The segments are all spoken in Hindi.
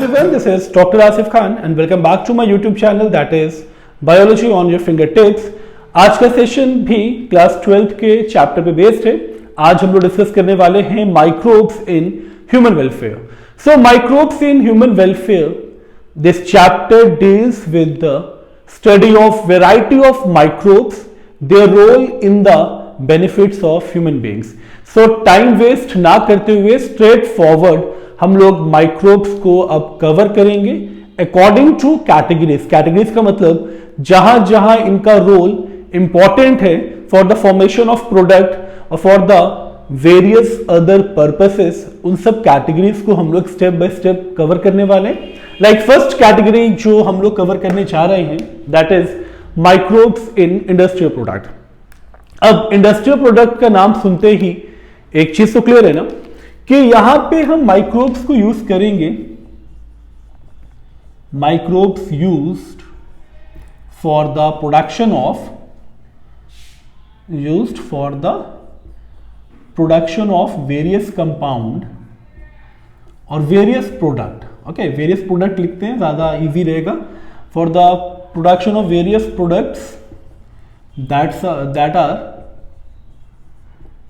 everyone, this is Dr. Asif Khan and welcome back to my YouTube channel that is Biology on your fingertips। आज का सेशन भी क्लास 12th के चैप्टर पे बेस्ड है। आज हम लोग डिस्कस करने वाले हैं microbes in human welfare. So microbes in human welfare, this chapter deals with the study of variety of microbes, their role in the benefits of human beings. So time waste ना करते हुए स्ट्रेट फॉरवर्ड हम लोग माइक्रोब्स को अब कवर करेंगे अकॉर्डिंग टू कैटेगरीज। कैटेगरीज का मतलब जहां जहां इनका रोल इंपॉर्टेंट है for the formation of product और for the various other purposes, उन सब कैटेगरीज को हम लोग स्टेप बाय स्टेप कवर करने वाले हैं। लाइक फर्स्ट कैटेगरी जो हम लोग कवर करने जा रहे हैं that is microbes in industrial product. अब इंडस्ट्रियल प्रोडक्ट का नाम सुनते ही एक चीज तो क्लियर है ना कि यहां पे हम माइक्रोब्स को यूज करेंगे, microbes used for the production of various compound और various product. Okay, various product लिखते हैं, ज्यादा इजी रहेगा। For the production of various products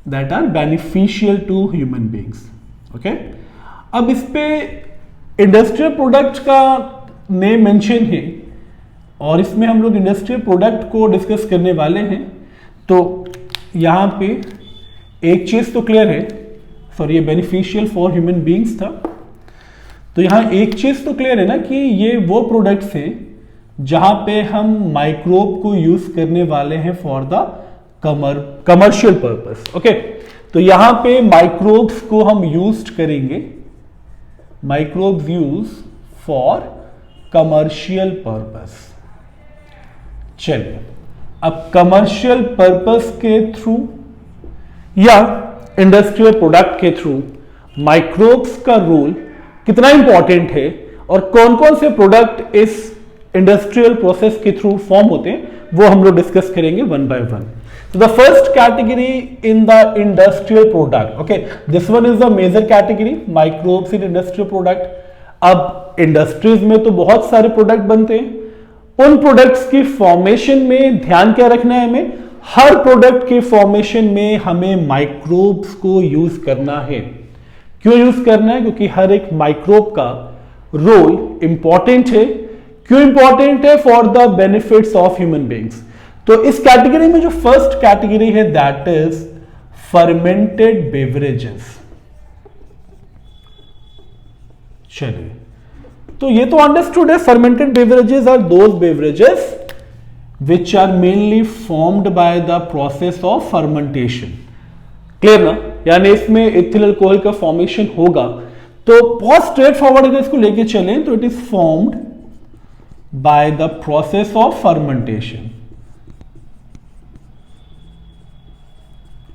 that are beneficial to human beings। Okay, अब इस पे इंडस्ट्रियल प्रोडक्ट का नेम मेंशन है और इसमें हम लोग इंडस्ट्रियल प्रोडक्ट को डिस्कस करने वाले हैं। तो यहां पे एक चीज तो क्लियर है, सॉरी ये बेनिफिशियल फॉर ह्यूमन बीइंग्स था, तो यहां एक चीज तो क्लियर है ना कि ये वो प्रोडक्ट्स हैं जहां पे हम माइक्रोब को यूज करने वाले हैं for the commercial purpose. Okay, तो यहां पे माइक्रोब्स को हम यूज करेंगे, microbes use for commercial purpose. चलिए, अब कमर्शियल पर्पस के थ्रू या इंडस्ट्रियल प्रोडक्ट के थ्रू माइक्रोब्स का रोल कितना इंपॉर्टेंट है और कौन कौन से प्रोडक्ट इस इंडस्ट्रियल प्रोसेस के थ्रू फॉर्म होते हैं वो हम लोग डिस्कस करेंगे one by one. So the first category in the industrial product, okay, this one is the major category, microbes in industrial product। अब इंडस्ट्रीज में तो बहुत सारे प्रोडक्ट बनते हैं, उन प्रोडक्ट्स की फॉर्मेशन में ध्यान क्या रखना है हमें, हर प्रोडक्ट के फॉर्मेशन में हमें माइक्रोब्स को यूज करना है। क्यों यूज करना है? क्योंकि हर एक माइक्रोब का रोल इंपॉर्टेंट है। क्यों इंपॉर्टेंट है? For the benefits of human beings. तो इस कैटेगरी में जो फर्स्ट कैटेगरी है दैट इज फर्मेंटेड बेवरेजेस। चलिए, तो ये तो अंडरस्टूड है, fermented beverages are those beverages which are mainly formed by the process of fermentation. Clear ना? यानी इसमें इथिल अल्कोहल का फॉर्मेशन होगा। तो बहुत स्ट्रेट फॉरवर्ड अगर इसको लेके चलें तो it is formed by the process of fermentation.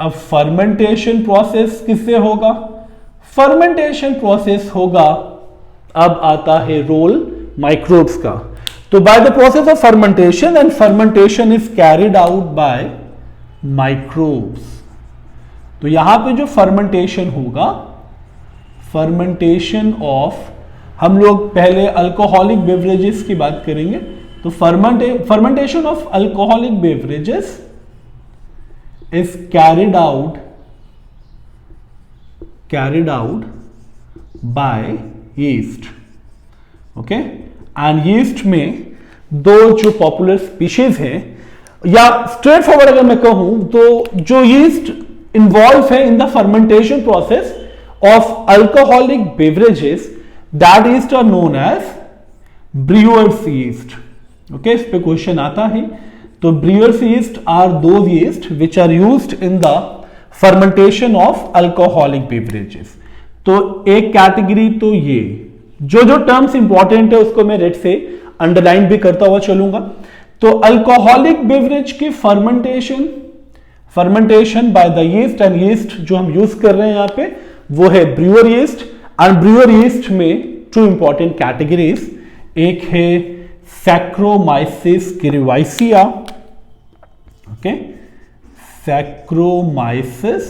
अब फर्मेंटेशन प्रोसेस किससे होगा? फर्मेंटेशन प्रोसेस होगा, अब आता है रोल माइक्रोब्स का। तो bye the process of fermentation and fermentation is carried out by microbes. तो यहां पे जो फर्मेंटेशन होगा, फर्मेंटेशन ऑफ, हम लोग पहले अल्कोहलिक बेवरेजेस की बात करेंगे। तो fermentation of alcoholic beverages is carried out by yeast। Okay, and yeast में दो जो पॉपुलर स्पीशीज हैं, या स्ट्रेट फॉरवर्ड अगर मैं कहूं तो जो yeast इन्वॉल्व है in the fermentation process of alcoholic beverages, that yeast are known as brewers yeast। Okay, इस पे क्वेश्चन आता है। तो brewers yeast are those yeast which are used in the fermentation of alcoholic beverages। तो एक कैटेगरी तो ये जो टर्म्स इंपॉर्टेंट है उसको मैं रेड से अंडरलाइन भी करता हुआ चलूंगा। तो अल्कोहलिक बेवरेज की fermentation by the yeast, and yeast जो हम यूज कर रहे हैं यहां पे वो है brewer yeast. And brewer yeast में टू इंपॉर्टेंट कैटेगरीज, एक है Saccharomyces cerevisiae, okay, Saccharomyces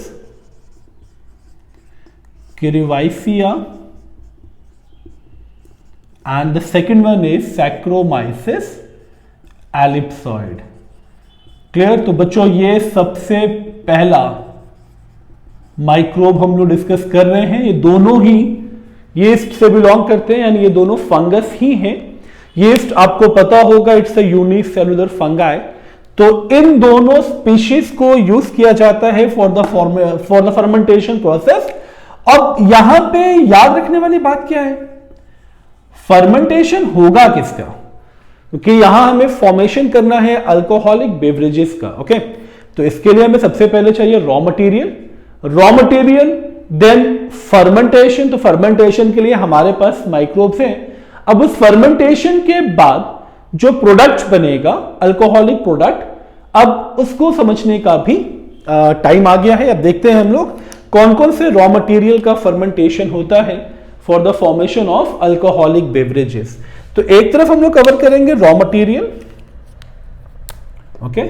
cerevisiae and the second one is Saccharomyces ellipsoid. Clear? तो बच्चों ये सबसे पहला माइक्रोब हम लोग डिस्कस कर रहे हैं। ये दोनों ही यीस्ट से बिलोंग करते हैं, यानी ये दोनों फंगस ही हैं। यीस्ट आपको पता होगा इट्स अ यूनिसेलुलर फंगाई। तो इन दोनों स्पीशीज को यूज किया जाता है फॉर द फर्मेंटेशन प्रोसेस। अब यहां पे याद रखने वाली बात क्या है, फर्मेंटेशन होगा किसका, क्योंकि यहां हमें फॉर्मेशन करना है अल्कोहलिक बेवरेजेस का। ओके, तो इसके लिए हमें सबसे पहले चाहिए रॉ मटेरियल, देन फर्मेंटेशन। तो फर्मेंटेशन के लिए हमारे पास माइक्रोब्स हैं। अब उस फर्मेंटेशन के बाद जो प्रोडक्ट बनेगा अल्कोहलिक प्रोडक्ट, अब उसको समझने का भी टाइम आ गया है। अब देखते हैं हम लोग कौन कौन से रॉ मटेरियल का फर्मेंटेशन होता है for the formation of alcoholic beverages. तो एक तरफ हम लोग कवर करेंगे रॉ मटेरियल, ओके,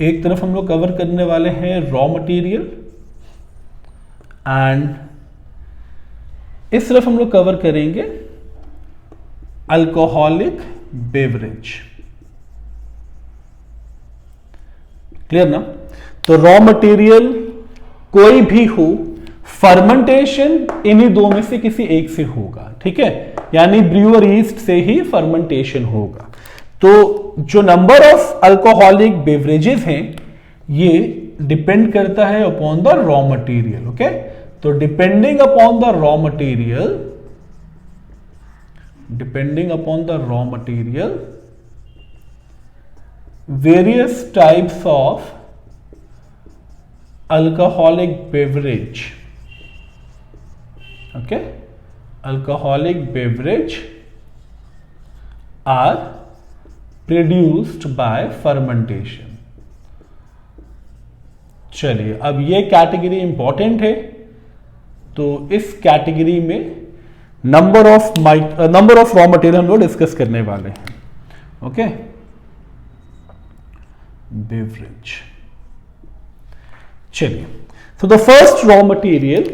एक तरफ हम लोग कवर करने वाले हैं रॉ मटेरियल, एंड इस तरफ हम लोग कवर करेंगे अल्कोहलिक बेवरेज। क्लियर ना? तो रॉ मटेरियल कोई भी हो, फर्मेंटेशन इन्हीं दो में से किसी एक से होगा। ठीक है, यानी ब्रूअर ईस्ट से ही फर्मेंटेशन होगा। तो जो नंबर ऑफ अल्कोहलिक बेवरेजेस हैं ये डिपेंड करता है upon the raw material. Okay, तो depending upon the raw material various types of alcoholic beverage, okay, alcoholic beverage are produced by fermentation। चलिए, अब ये कैटेगरी इंपॉर्टेंट है। तो इस कैटेगरी में नंबर ऑफ रॉ मटेरियल हम लोग डिस्कस करने वाले हैं। Okay, beverage. चलिए, तो द फर्स्ट रॉ मटेरियल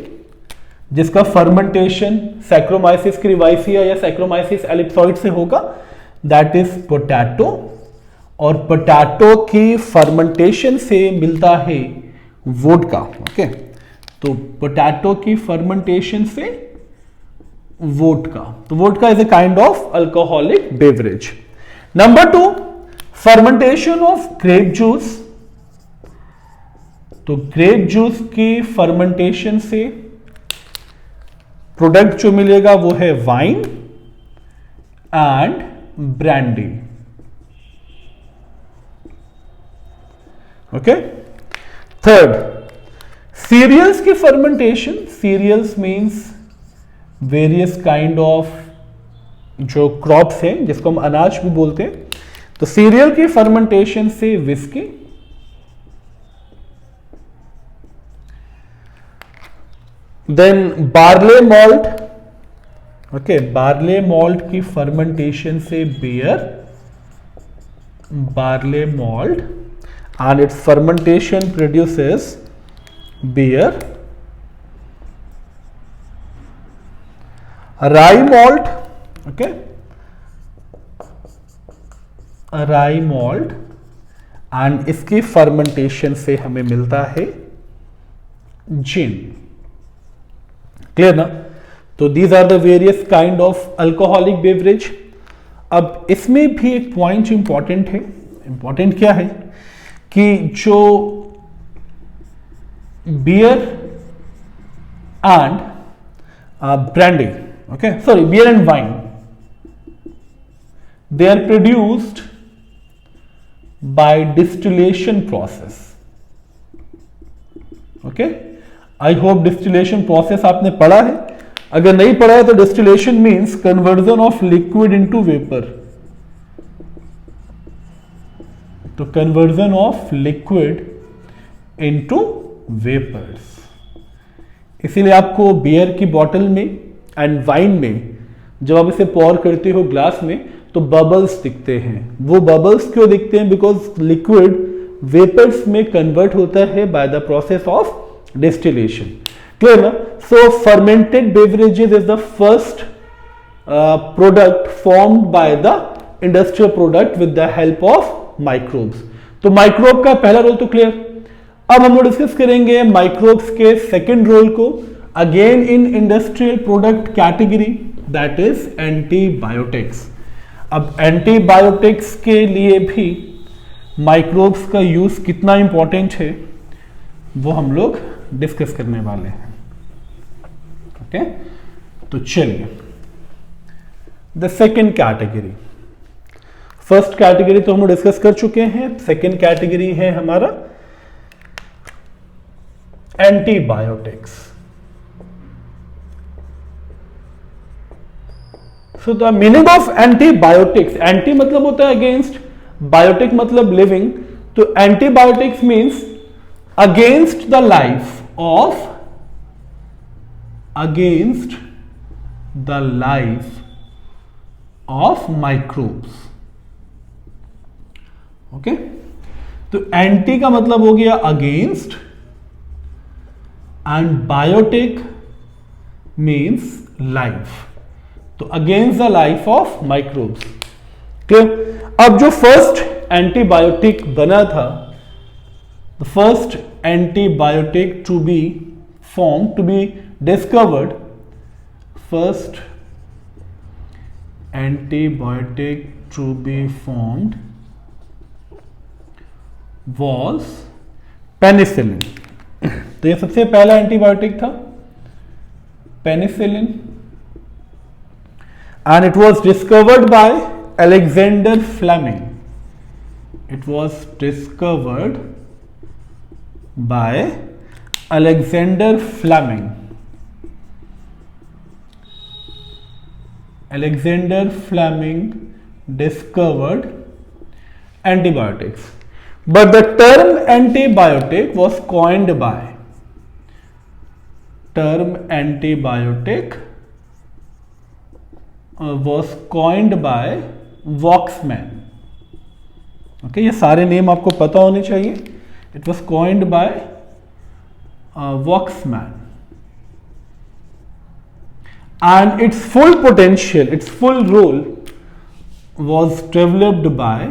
जिसका फर्मेंटेशन सैक्रोमाइसिस क्रिवाइसिया या सैक्रोमाइसिस एलिप्सॉइड से होगा, दैट इज पोटैटो। और पोटैटो की फर्मेंटेशन से मिलता है वोडका। ओके, तो पोटैटो की फर्मेंटेशन से वोडका, तो vodka is a kind of alcoholic beverage. Number 2, fermentation of grape juice. तो ग्रेप जूस की फर्मेंटेशन से प्रोडक्ट जो मिलेगा वो है wine and brandy. Okay, third, serials की fermentation. Cereals means various kind of जो क्रॉप्स हैं जिसको हम अनाज भी बोलते हैं। तो सीरियल की फर्मेंटेशन से whisky, then barley malt. Okay, barley malt की फर्मेंटेशन से beer, barley malt, and its fermentation produces beer. Rye malt, okay, rye malt, and इसकी फर्मेंटेशन से हमें मिलता है जिन। क्लियर ना? तो these are the various kind of alcoholic beverage. अब इसमें भी एक पॉइंट इंपॉर्टेंट है। इंपॉर्टेंट क्या है कि जो beer and brandy, okay, sorry, beer and wine, they are produced by distillation process। okay, I hope distillation process आपने पढ़ा है। अगर नहीं पढ़ा है तो distillation means conversion of liquid into vapor। तो conversion of liquid into vapors। इसीलिए आपको बियर की बॉटल में एंड वाइन में जब आप इसे पॉर करते हो ग्लास में तो बबल्स दिखते हैं। वो बबल्स क्यों दिखते हैं? बिकॉज लिक्विड वेपर्स में कन्वर्ट होता है by the process of distillation. Clear ना? So fermented beverages is the first product formed by the industrial product with the help of microbes. तो माइक्रोब का पहला रोल तो क्लियर। अब हम लोग डिस्कस करेंगे माइक्रोब्स के सेकेंड रोल को, again in industrial product category, that is antibiotics. अब एंटीबायोटिक्स के लिए भी माइक्रोब्स का यूज कितना इंपॉर्टेंट है वो हम लोग डिस्कस करने वाले हैं। ओके, तो चलिए the second category. First category तो हम डिस्कस कर चुके हैं, सेकेंड कैटेगरी है हमारा antibiotics. So the meaning of antibiotics, anti मतलब होता है अगेंस्ट, बायोटिक मतलब लिविंग, तो antibiotics means against the life of, against the life of microbes. Okay, तो एंटी का मतलब हो गया against and biotic means life, तो against the life of microbes. Clear? अब जो फर्स्ट एंटीबायोटिक बना था, the first antibiotic to be form, to be discovered, first antibiotic to be formed was penicillin. तो ये सबसे पहला एंटीबायोटिक था penicillin, and it was discovered by Alexander Fleming. It was discovered by Alexander Fleming. Alexander Fleming discovered antibiotics. But the term antibiotic was coined by, was coined by Waxman. Okay, ये सारे नेम आपको पता होने चाहिए. It was coined by Waxman. And its full potential, its full role was developed by,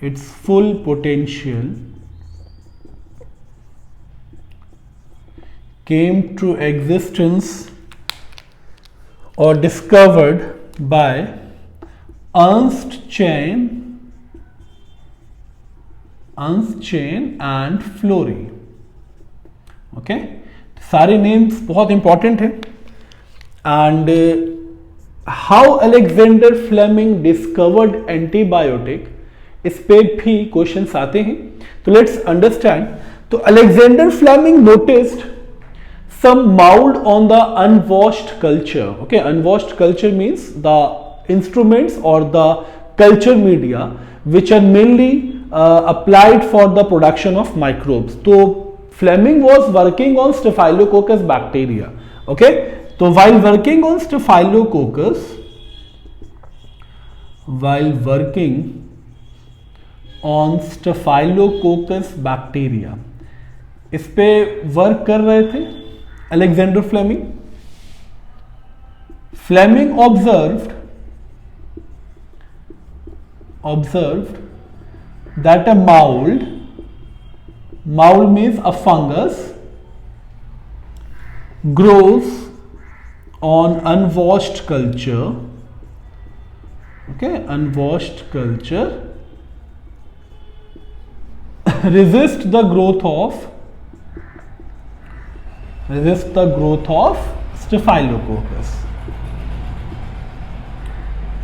its full potential came to existence or discovered by Ernst Chain and Florey. Okay, सारे नेम्स बहुत इंपॉर्टेंट है. And how Alexander Fleming discovered antibiotic, इस पे भी क्वेश्चंस आते हैं. तो लेट्स अंडरस्टैंड. तो Alexander Fleming noticed some mold on the unwashed culture. Okay, unwashed culture means the instruments or the culture media which are mainly applied for the production of microbes. तो Fleming was working on Staphylococcus bacteria. Okay, so while working on Staphylococcus, bacteria, इस पे वर्क कर रहे थे Alexander Fleming. Fleming observed that a mold means a fungus, grows on unwashed culture. Okay, unwashed culture resist the growth of Staphylococcus.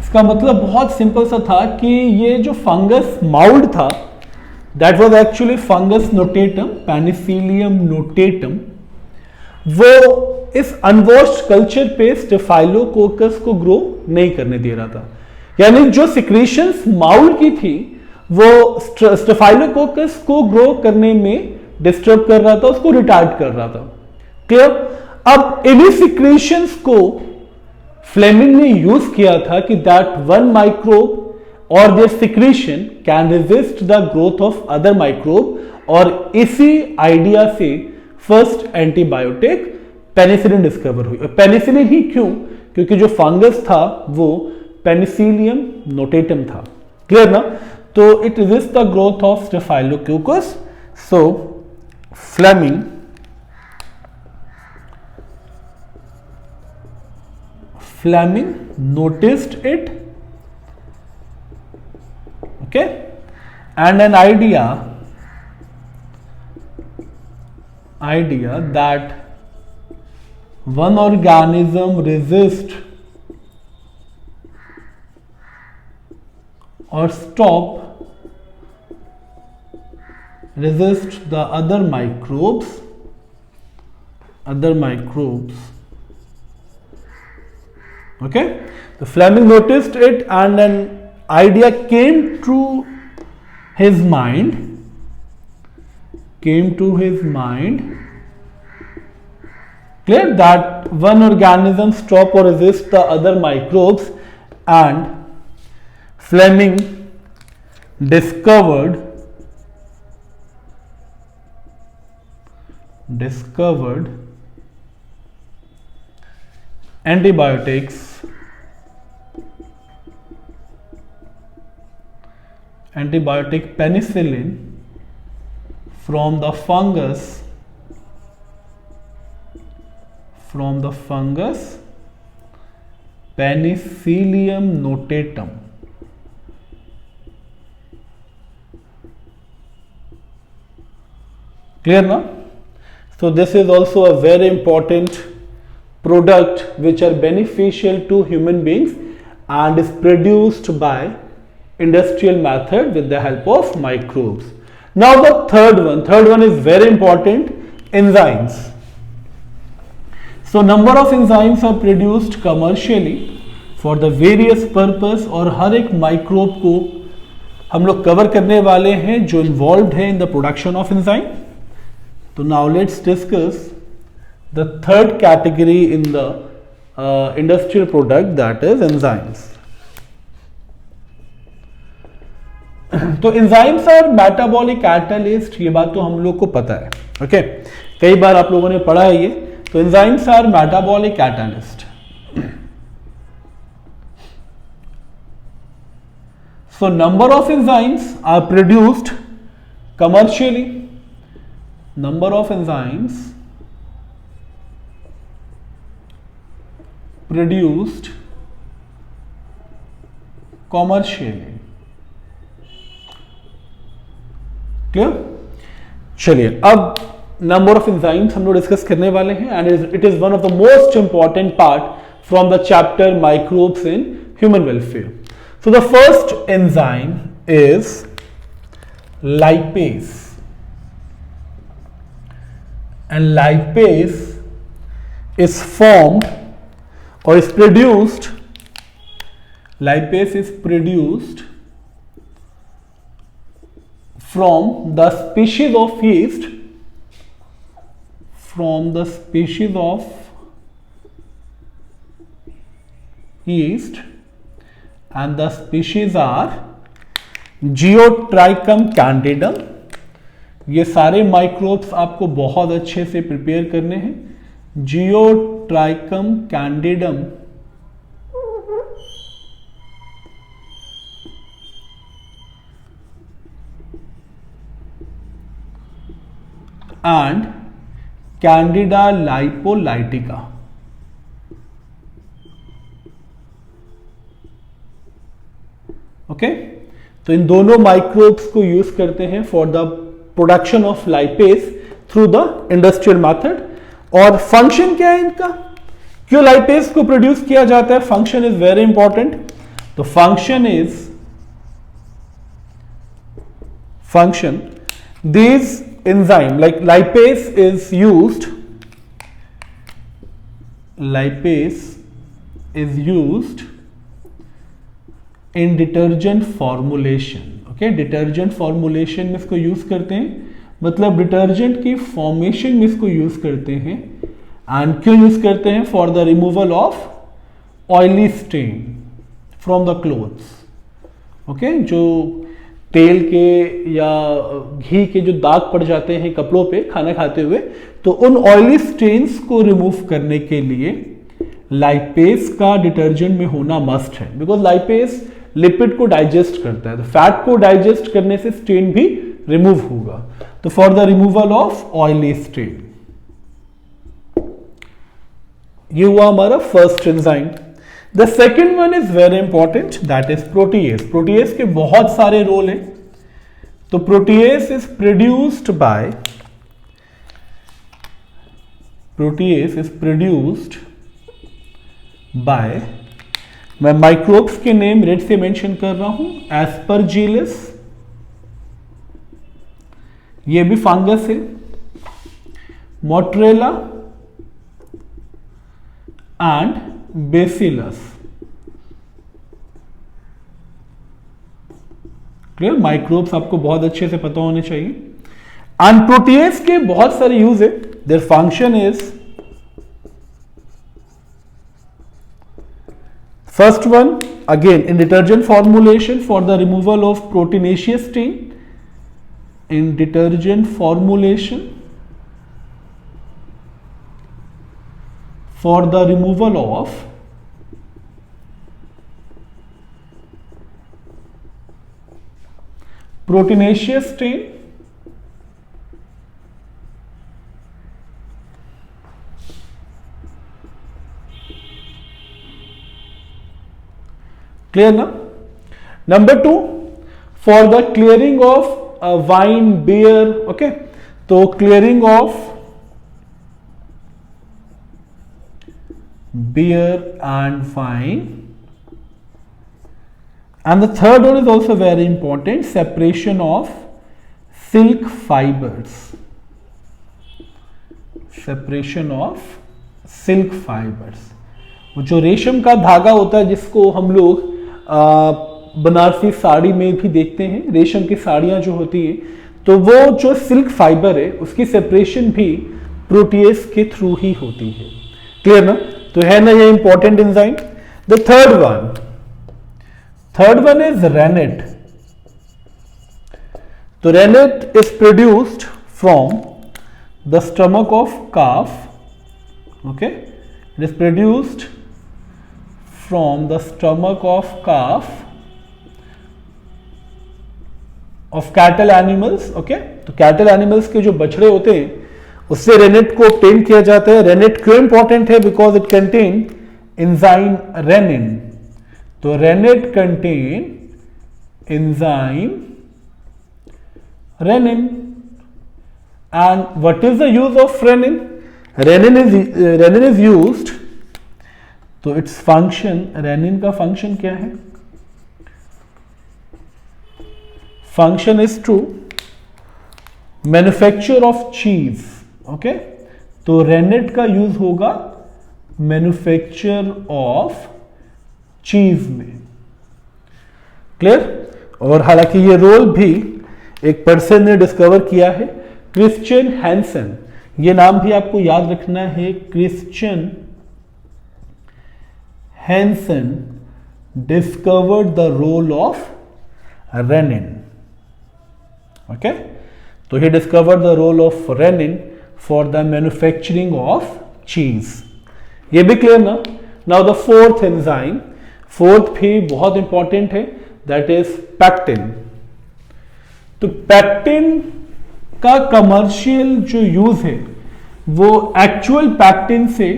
इसका मतलब बहुत सिंपल सा था कि ये जो फंगस माउल्ड था, that was actually fungus notatum, Penicillium notatum, वो इस अनवॉश्ड कल्चर पे स्टेफाइलोकोकस को ग्रो नहीं करने दे रहा था. यानी जो सिक्रीशंस माउल्ड की थी वो स्टेफाइलोकोकस को ग्रो करने में डिस्टर्ब कर रहा था, उसको रिटार्ड कर रहा था. क्लियर? अब इन्हीं सिक्रीशंस को फ्लेमिंग ने यूज किया था कि दैट वन माइक्रोब और their secretion can resist the growth of other microbe, और इसी आइडिया से फर्स्ट एंटीबायोटिक पेनिसिलिन डिस्कवर हुई। पेनिसिलिन ही क्यों? क्योंकि जो फंगस था वो पेनिसिलियम नोटेटम था। क्लियर ना? तो it resist the growth of staphylococcus. So Fleming noticed it, okay, and an idea that one organism resist or resist the other microbes, okay. The Fleming noticed it and an idea came to his mind, clear, that one organism stop or resist the other microbes, and Fleming discovered antibiotic penicillin from the fungus Penicillium notatum. Clear now? So this is also a very important product which are beneficial to human beings and is produced by industrial method with the help of microbes. Now the third one is very important, enzymes. So number of enzymes are produced commercially for the various purpose, और हर एक माइक्रोब को हम लोग कवर करने वाले हैं जो इन्वॉल्व है in the production of enzyme. तो now let's discuss the third category in the industrial product, that is enzymes. तो enzymes are metabolic catalyst, ये बात तो हम लोग को पता है, ओके, कई बार आप लोगों ने पढ़ा है ये। तो enzymes are metabolic catalyst. So number of enzymes are produced commercially. Number of enzymes produced commercially. Clear? चलिए अब नंबर ऑफ एंजाइम्स हम लोग डिस्कस करने वाले हैं and it is one of the most important part from the chapter microbes in human welfare. So the first enzyme is lipase, and lipase is formed or is produced, lipase is produced from the species of yeast, and the species are Geotrichum candidum. ये सारे माइक्रोब्स आपको बहुत अच्छे से प्रिपेयर करने हैं. Geotrichum candidum and Candida lipolytica. Okay, तो इन दोनों माइक्रोब्स को यूज करते हैं for the production of lipase through the industrial method. और फंक्शन क्या है इनका, क्यों लाइपेज को प्रोड्यूस किया जाता है? Function is very important. तो function these enzyme like lipase is used in detergent formulation. Okay, detergent formulation में इसको यूज करते हैं, मतलब डिटर्जेंट की फॉर्मेशन में इसको यूज करते हैं. एंड क्यों यूज करते हैं? For the removal of oily stain from the clothes. Okay, जो तेल के या घी के जो दाग पड़ जाते हैं कपड़ों पे खाना खाते हुए, तो उन ऑयली स्टेन्स को रिमूव करने के लिए लाइपेज का डिटर्जेंट में होना मस्ट है, बिकॉज लाइपेज लिपिड को डाइजेस्ट करता है, तो फैट को डाइजेस्ट करने से स्टेन भी रिमूव होगा। तो for the removal of oily stain, ये हुआ हमारा first enzyme. The second one is very important, that is protease. Protease के बहुत सारे रोल हैं। तो प्रोटीएज इज प्रोड्यूस्ड बाय मैं माइक्रोब्स के नेम रेड से मेंशन कर रहा हूं, एस्परजिलस, ये भी फंगस है, mortierella and bacillus. Clear? Microbes आपको बहुत अच्छे से पता होने चाहिए। एंड प्रोटीएज के बहुत सारे यूज है। Their function is, first one again in detergent formulation for the removal of proteinaceous stain, in detergent formulation for the removal of proteinaceous stain, clear now? Number 2, for the clearing of wine, beer, okay, तो clearing of beer and wine. And the third one is also very important, separation of silk fibers. Separation of silk fibers, वो जो रेशम का धागा होता है जिसको हम लोग बनारसी साड़ी में भी देखते हैं, रेशम की साड़ियां जो होती हैं, तो वो जो सिल्क फाइबर है उसकी सेपरेशन भी प्रोटीएज के थ्रू ही होती है। क्लियर ना? तो है ना ये important enzyme. The third one is rennet. तो rennet is produced from the stomach of calf, okay, it is produced from the stomach of calf of cattle animals, okay, तो cattle animals के जो बछड़े होते हैं उससे रेनेट को ऑब्टेन किया जाता है। रेनेट क्यों इंपॉर्टेंट है? Because it contain enzyme rennin. तो rennet contain enzyme rennin. And what is the use of rennin? Rennin is used, तो इट्स फंक्शन, रेनिन का फंक्शन क्या है? Function is to manufacture of cheese, okay, तो रेनेट का यूज होगा मैन्युफैक्चर ऑफ चीज में। क्लियर? और हालांकि ये रोल भी एक पर्सन ने डिस्कवर किया है, क्रिश्चियन हैंसन। ये नाम भी आपको याद रखना है, Christian Hansen discovered the role of renin, okay, so he discovered the role of renin for the manufacturing of cheese. ये भी क्लियर ना? Now the fourth enzyme, fourth भी बहुत इंपॉर्टेंट है, that is pectin. तो पैक्टिन का कमर्शियल जो यूज है वो एक्चुअल पैक्टिन से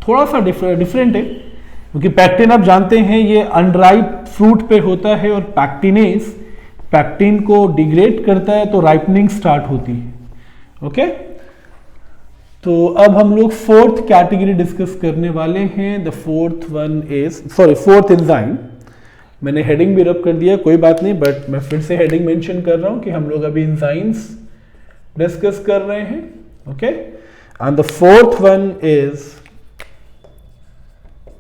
थोड़ा सा डिफरेंट है, क्योंकि पैक्टिन आप जानते हैं ये अनराइप फ्रूट पे होता है और पैक्टिनेज पैक्टिन को डिग्रेड करता है तो राइपनिंग स्टार्ट होती है। ओके, तो अब हम लोग फोर्थ कैटेगरी डिस्कस करने वाले हैं। The fourth one is, fourth enzyme, मैंने हेडिंग भी रब कर दिया, कोई बात नहीं, बट मैं फिर से हेडिंग मेंशन कर रहा हूं कि हम लोग अभी एंजाइम्स डिस्कस कर रहे हैं। Okay, and the fourth one is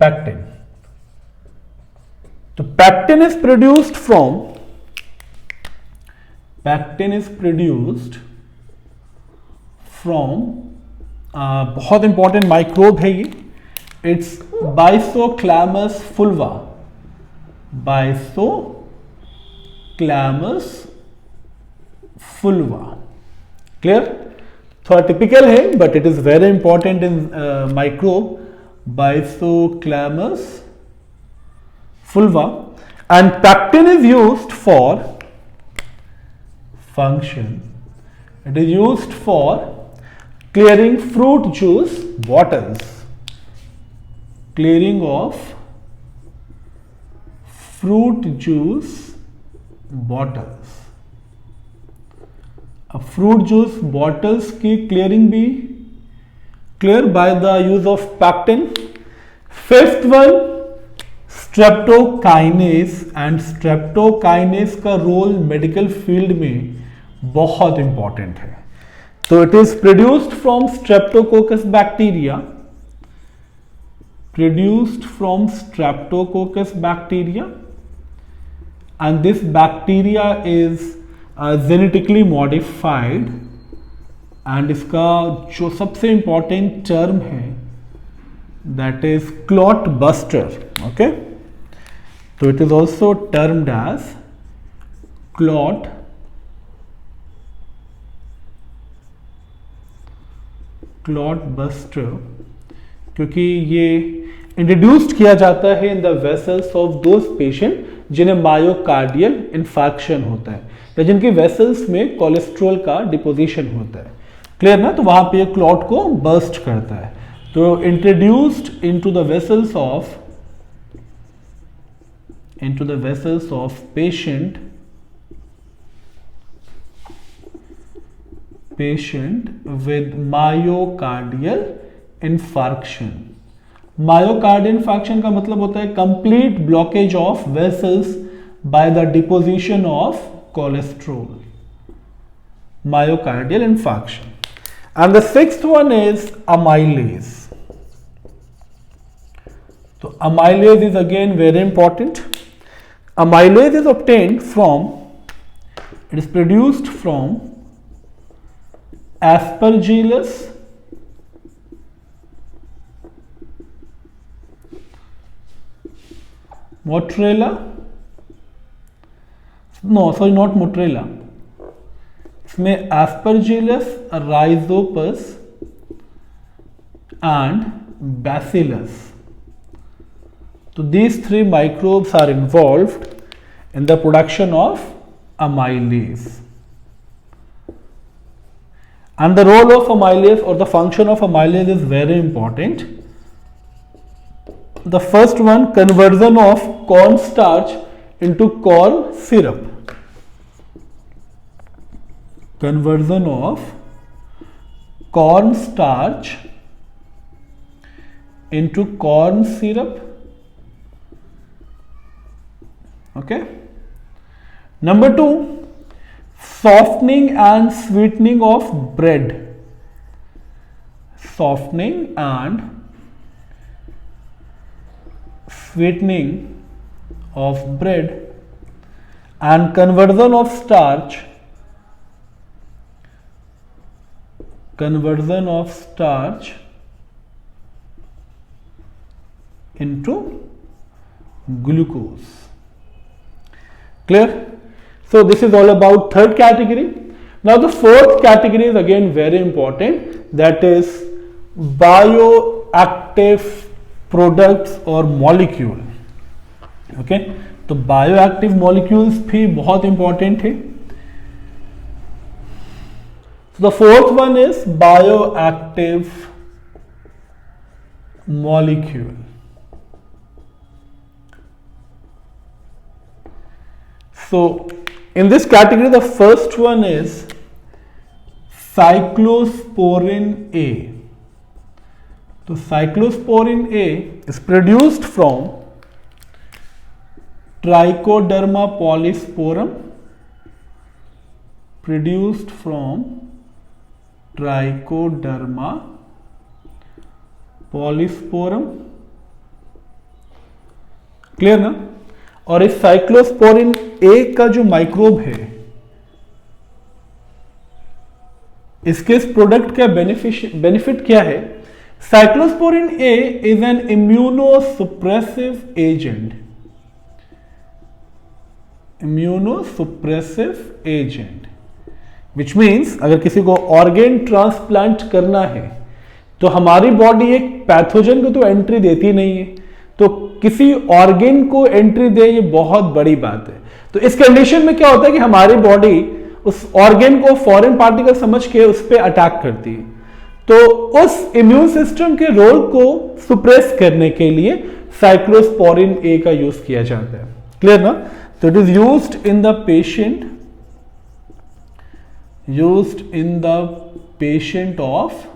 pectin. तो pectin is produced from बहुत इंपॉर्टेंट माइक्रोब है ये, इट्स बाइसोक्लैमस फुल्वा। बाइसोक्लैमस फुलवा। क्लियर? थोड़ा टिपिकल है but it is very important in microbe, Byssochlamys fulva. And pectin is used for function, it is used for clearing fruit juice bottles, clearing of fruit juice bottles। अब फ्रूट जूस बॉटल्स की क्लियरिंग भी clear by the use of pectin. Fifth one, streptokinase. And streptokinase का रोल मेडिकल फील्ड में बहुत इंपॉर्टेंट है। तो it is produced from Streptococcus bacteria, produced from streptococcus bacteria, and this bacteria is genetically modified। and इसका जो सबसे important term है that is clot buster। okay, तो it is also termed as clot buster, क्योंकि ये इंट्रोड्यूस्ड किया जाता है in the vessels of those patient जिन्हें मायोकार्डियल इन्फेक्शन होता है या जिनकी वेसल्स में कोलेस्ट्रॉल का डिपोजिशन होता है। क्लियर ना? तो वहां पे ये क्लॉट को बर्स्ट करता है। तो introduced into the vessels of patient with myocardial infarction। Myocardial infection का मतलब होता है complete blockage of vessels by the deposition of cholesterol, myocardial infection. And the sixth one is amylase. तो amylase is again very important. Amylase is obtained from, it is produced from Aspergillus mozzarella, no sorry not mozzarella, इसमें Aspergillus rhizopus and Bacillus। तो these three microbes are involved in the production of amylase। And the role of amylase or the function of amylase is very important। The first one, conversion of cornstarch into corn syrup। Conversion of cornstarch into corn syrup। Okay। Number two, softening and sweetening of bread। Softening and sweetening of bread and conversion of starch, into glucose। Clear? So this is all about third category। Now the fourth category is again very important, that is bioactive products or molecule। okay, तो bioactive molecules भी बहुत important है। So the fourth one is bioactive molecule। So in this category, the first one is cyclosporin A। तो cyclosporin A is produced from Trichoderma polysporum, clear ना? और इस साइक्लोस्पोरिन ए का जो माइक्रोब है, इसके इस प्रोडक्ट का बेनिफिट क्या है? Cyclosporin A is an immunosuppressive agent. Which means अगर किसी को ऑर्गेन ट्रांसप्लांट करना है तो हमारी बॉडी एक पैथोजन को तो एंट्री देती नहीं है, तो किसी ऑर्गेन को एंट्री दे ये बहुत बड़ी बात है। तो इस कंडीशन में क्या होता है कि हमारी बॉडी उस ऑर्गेन को फॉरेन पार्टिकल समझ के उस पर अटैक करती है, तो उस इम्यून सिस्टम के रोल को सुप्रेस करने के लिए साइक्लोस्पोरिन ए का यूज किया जाता है। क्लियर ना? तो it is used in the patient of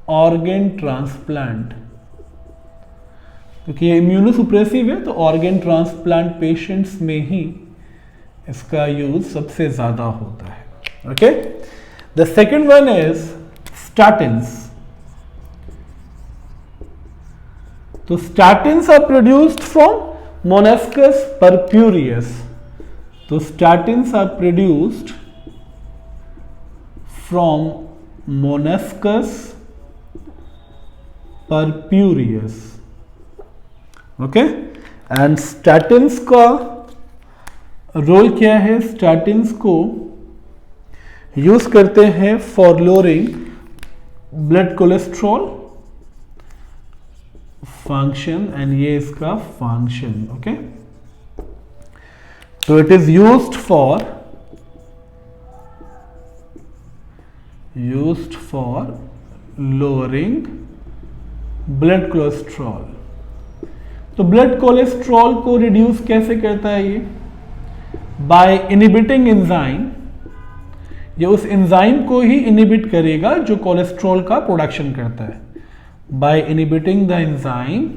organ transplant, क्योंकि ये इम्यूनोसुप्रेसिव है तो ऑर्गेन ट्रांसप्लांट पेशेंट्स में ही इसका यूज सबसे ज्यादा होता है। Okay, the second one is statins. तो statins are produced from Monascus purpureus. तो statins are produced from Monascus purpureus. Okay? And statins का रोल क्या है? statins को यूज करते हैं for lowering blood cholesterol function, and ये इसका फंक्शन। ओके, तो it is used for lowering blood cholesterol. तो ब्लड कोलेस्ट्रॉल को रिड्यूस कैसे करता है ये? By inhibiting enzyme. ये उस एंजाइम को ही इनहिबिट करेगा जो कोलेस्ट्रॉल का प्रोडक्शन करता है, by inhibiting the enzyme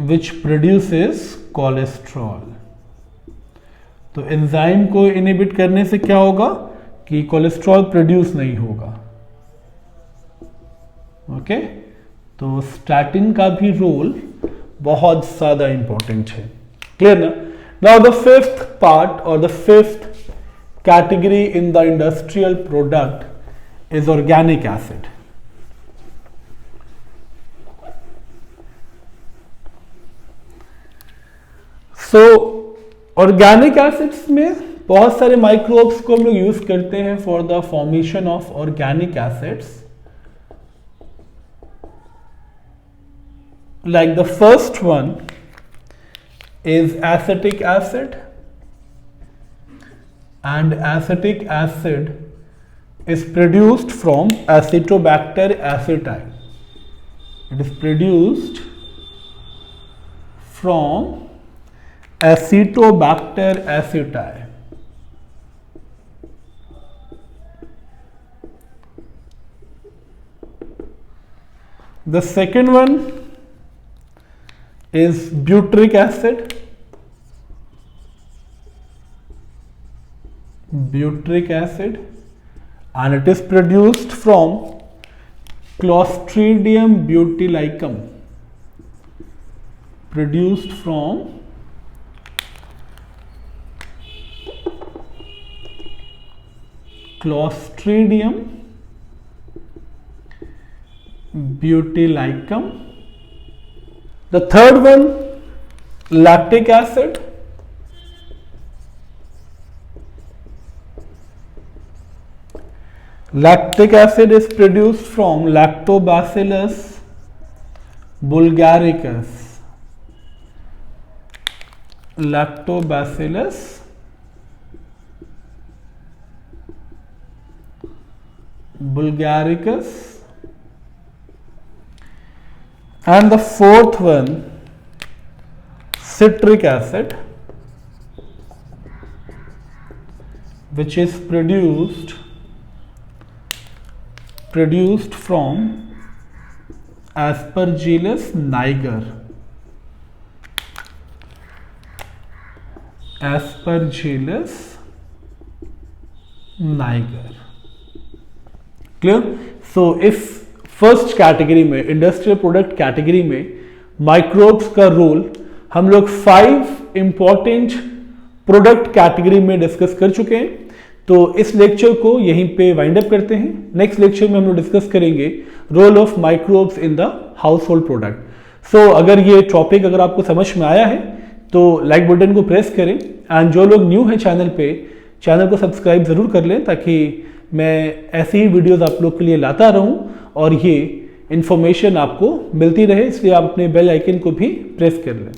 which produces cholesterol. तो एंजाइम को इनहिबिट करने से क्या होगा कि कोलेस्ट्रॉल प्रोड्यूस नहीं होगा। ओके, तो स्टैटिन का भी रोल बहुत ज्यादा इंपॉर्टेंट है। क्लियर ना? Now the fifth part or the fifth category in the industrial product is organic acid. So organic acids में बहुत सारे माइक्रोब्स को हम लोग यूज करते हैं for the formation of organic acids. Like the first one is acetic acid, and acetic acid is produced from Acetobacter aceti. It is produced from Acetobacter aceti. The second one is butyric acid. Butyric acid, and it is produced from Clostridium butylicum. Produced from Clostridium butylicum. The third one, lactic acid. Lactic acid is produced from Lactobacillus bulgaricus. Lactobacillus bulgaricus. And the fourth one, citric acid, which is produced from Aspergillus niger. Aspergillus niger. Clear? So if first category में, इंडस्ट्रियल प्रोडक्ट कैटेगरी में माइक्रोब्स का रोल हम लोग 5 इंपॉर्टेंट प्रोडक्ट कैटेगरी में डिस्कस कर चुके हैं। तो इस लेक्चर को यहीं पे वाइंड अप करते हैं। नेक्स्ट लेक्चर में हम लोग डिस्कस करेंगे role of microbes in the household product. So अगर ये टॉपिक अगर आपको समझ में आया है तो लाइक बटन को प्रेस करें एंड जो लोग न्यू हैं चैनल पे, चैनल को सब्सक्राइब ज़रूर कर लें ताकि मैं ऐसी ही वीडियोस आप लोग के लिए लाता रहूं और ये इन्फॉर्मेशन आपको मिलती रहे, इसलिए आप अपने बेल आइकन को भी प्रेस कर लें।